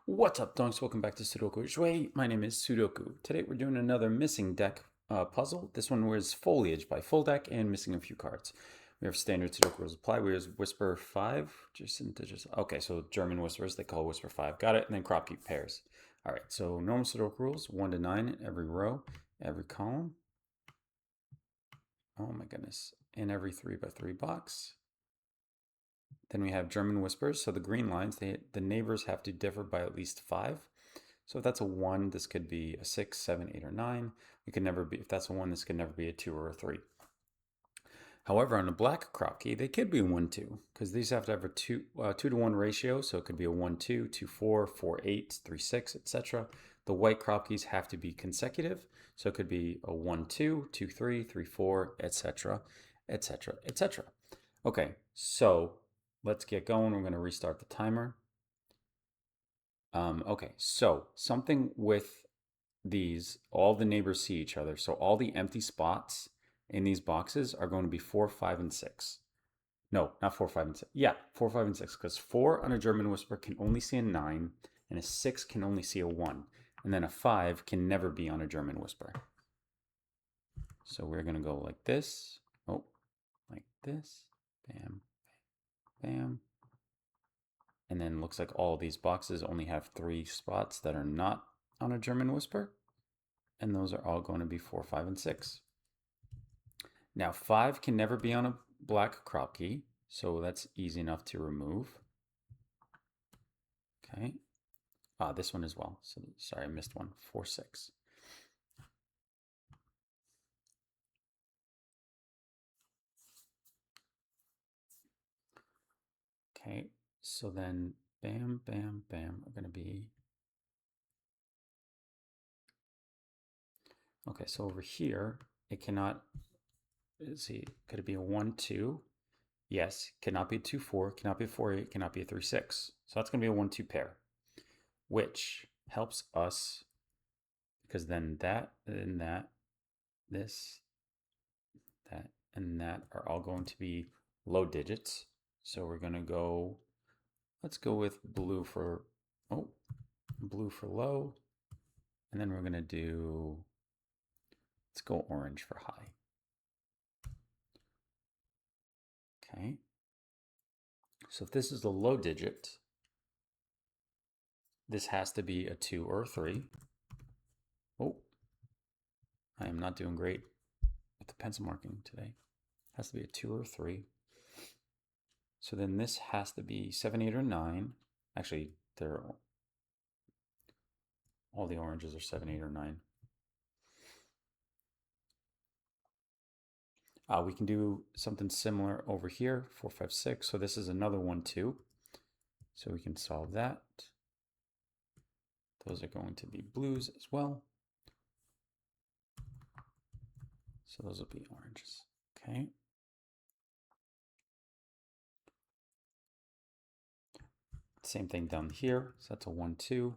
What's up, donks? Welcome back to Sudoku Shui. My name is Sudoku. Today we're doing another missing deck puzzle. This one was Foliage by FullDeck and missing a few cards. We have standard Sudoku rules apply. We have Whisper 5. Okay, so German whispers, they call Whisper 5. Got it. And then crop keep pairs. All right, so normal Sudoku rules 1 to 9 in every row, every column. Oh my goodness. In every 3 by 3 box. Then we have German whispers. So the green lines, the neighbors have to differ by at least 5. So if that's a 1, this could be a 6, 7, 8, or 9. It could never be, if that's a 1, this could never be a 2 or a 3. However, on a black crop key, they could be 1, 2, because these have to have a 2 to 1 ratio. So it could be a 1, 2, 2, 4, 4, 8, 3, 6, etc. The white crop keys have to be consecutive. So it could be a 1, 2, 2, 3, 3, 4, etc., etc., etc. Okay, so let's get going. We're going to restart the timer. Okay, so something with these, all the neighbors see each other. So all the empty spots in these boxes are going to be 4, 5, and 6. No, not 4, 5, and 6. Yeah, 4, 5, and 6. Because 4 on a German whisper can only see a 9, and a 6 can only see a 1. And then a 5 can never be on a German whisper. So we're going to go like this. Oh, like this. Bam, bam. And then looks like all these boxes only have 3 spots that are not on a German whisper. And those are all going to be 4, 5, and 6. Now 5 can never be on a black crop key, so that's easy enough to remove. Okay. This one as well. So sorry, I missed one. 4, 6. Okay, so then bam, bam, bam are going to be... Okay, so over here, it cannot... Let's see, could it be a 1, 2? Yes, cannot be a 2, 4, cannot be a 4, 8, cannot be a 3, 6. So that's going to be a 1, 2 pair, which helps us because then that and that, this, that, and that are all going to be low digits. So we're going to go, let's go with blue for low. And then we're going to do, let's go orange for high. Okay. So if this is the low digit, this has to be a 2 or a 3. Oh, I am not doing great with the pencil marking today. It has to be a 2 or a 3. So then this has to be 7, 8, or 9. Actually, all the oranges are 7, 8, or 9. We can do something similar over here, 4, 5, 6. So this is another 1, 2. So we can solve that. Those are going to be blues as well. So those will be oranges. Okay. Same thing down here. So that's a 1, 2.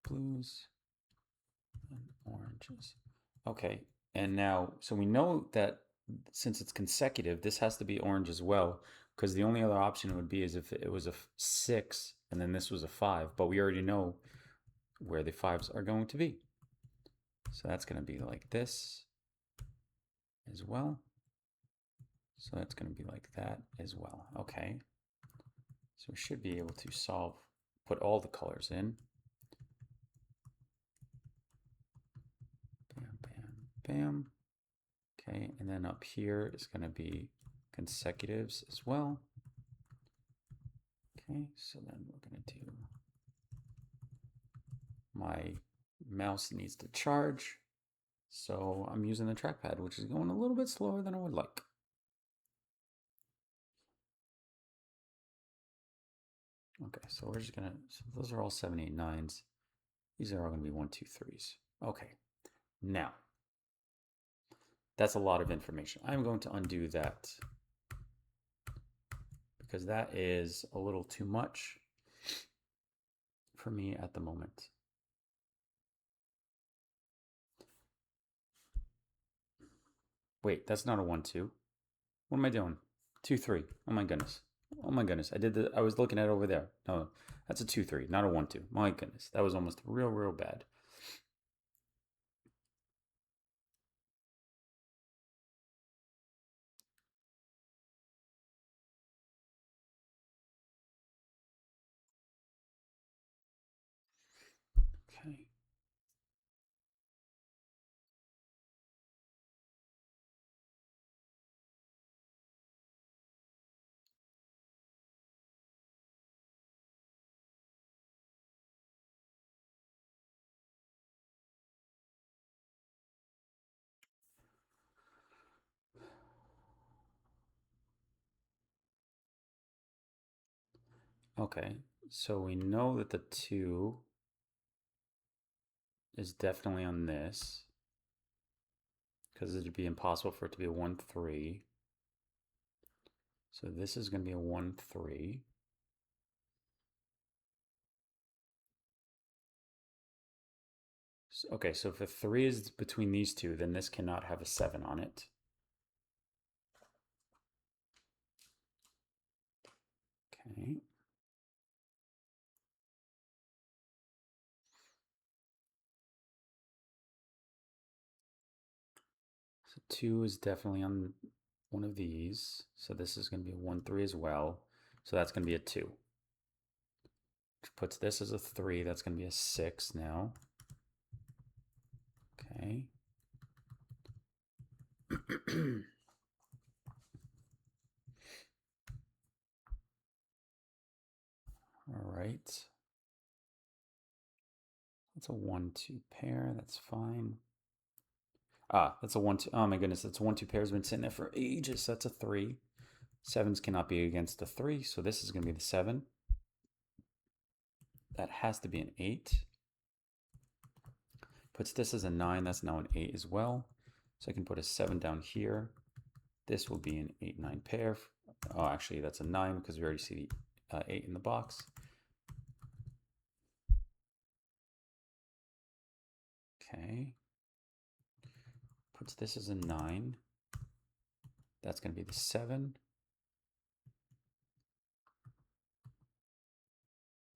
Blues and oranges. Okay. And now, so we know that since it's consecutive, this has to be orange as well, because the only other option would be is if it was a 6 and then this was a 5, but we already know where the 5s are going to be. So that's going to be like this as well. So that's going to be like that as well. Okay. So we should be able to solve, put all the colors in. Bam, bam, bam. Okay, and then up here is going to be consecutives as well. Okay, so then we're going to do, my mouse needs to charge, so I'm using the trackpad, which is going a little bit slower than I would like. Okay, so we're just going to, so those are all 7, 8, 9s. These are all going to be 1, 2, 3s. Okay, now, that's a lot of information. I'm going to undo that because that is a little too much for me at the moment. Wait, that's not a 1, 2. What am I doing? 2-3. Oh my goodness. Oh my goodness. I was looking at it over there. No, that's a 2-3, not a 1-2. My goodness. That was almost real bad. Okay. Okay. So we know that the 2 is definitely on this because it'd be impossible for it to be a 1-3. So this is going to be a 1-3. Okay, so if a 3 is between these two, then this cannot have a 7 on it. Okay. So 2 is definitely on one of these. So this is going to be a 1-3 as well. So that's going to be a 2. Which puts this as a 3. That's going to be a 6 now. Okay. All right. That's a 1-2 pair. That's fine. Ah, that's a 1-2. Oh my goodness, that's a 1-2 pair has been sitting there for ages. That's a 3. 7s cannot be against the 3, so this is going to be the 7. That has to be an 8. Puts this as a 9. That's now an 8 as well. So I can put a 7 down here. This will be an 8-9 pair. Oh, actually, that's a 9 because we already see the 8 in the box. Okay. Puts this as a 9. That's going to be the 7.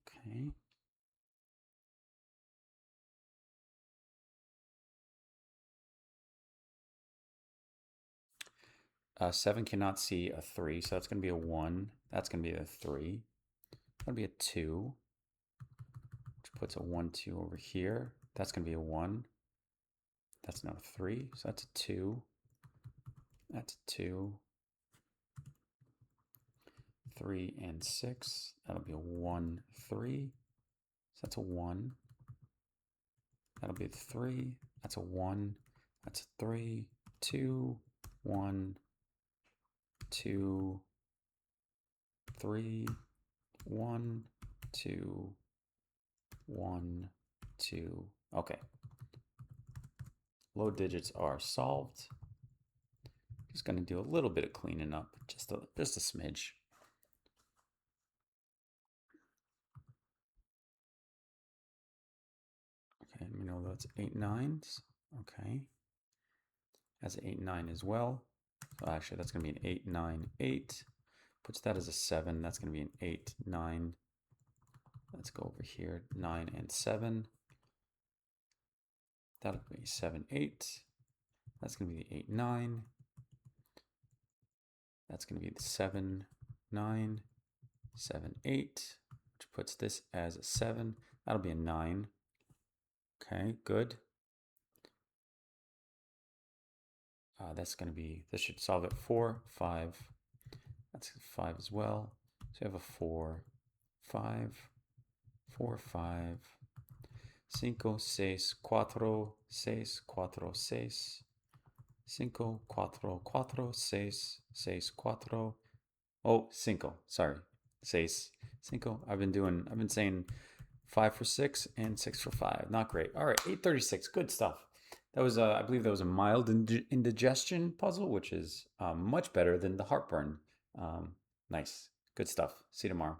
Okay. Seven cannot see a 3, so that's going to be a 1. That's going to be a 3. It's going to be a 2, which puts a 1-2 over here. That's going to be a 1. That's now a 3, so that's a 2. That's a 2. 3 and 6. That'll be a 1, 3. So that's a 1. That'll be a 3. That's a 1. That's a 3. 2, 1, 2, 3, 1, 2, 1, 2. Okay. Low digits are solved. Just going to do a little bit of cleaning up, just a smidge. Okay, we know that's 8 9s. Okay. That's an 8 9 as well. So actually, that's going to be an 8 9 8. Puts that as a 7. That's going to be an 8 9. Let's go over here. 9 and 7. That'll be 7 8. That's going to be the 8 9. That's going to be the 7 9 7 8, which puts this as a 7. That'll be a 9. Okay, good. That's going to be, this should solve it. 4 5. That's 5 as well. So you have a 4 5 4 5 5 6 4 6 4 6 5 4 4 6 6 4. Oh, 5. Sorry. 6 5. I've been saying 5 for 6 and 6 for 5. Not great. All right, 836. Good stuff. That was, I believe, that was a mild indigestion puzzle, which is much better than the heartburn. Nice. Good stuff. See you tomorrow.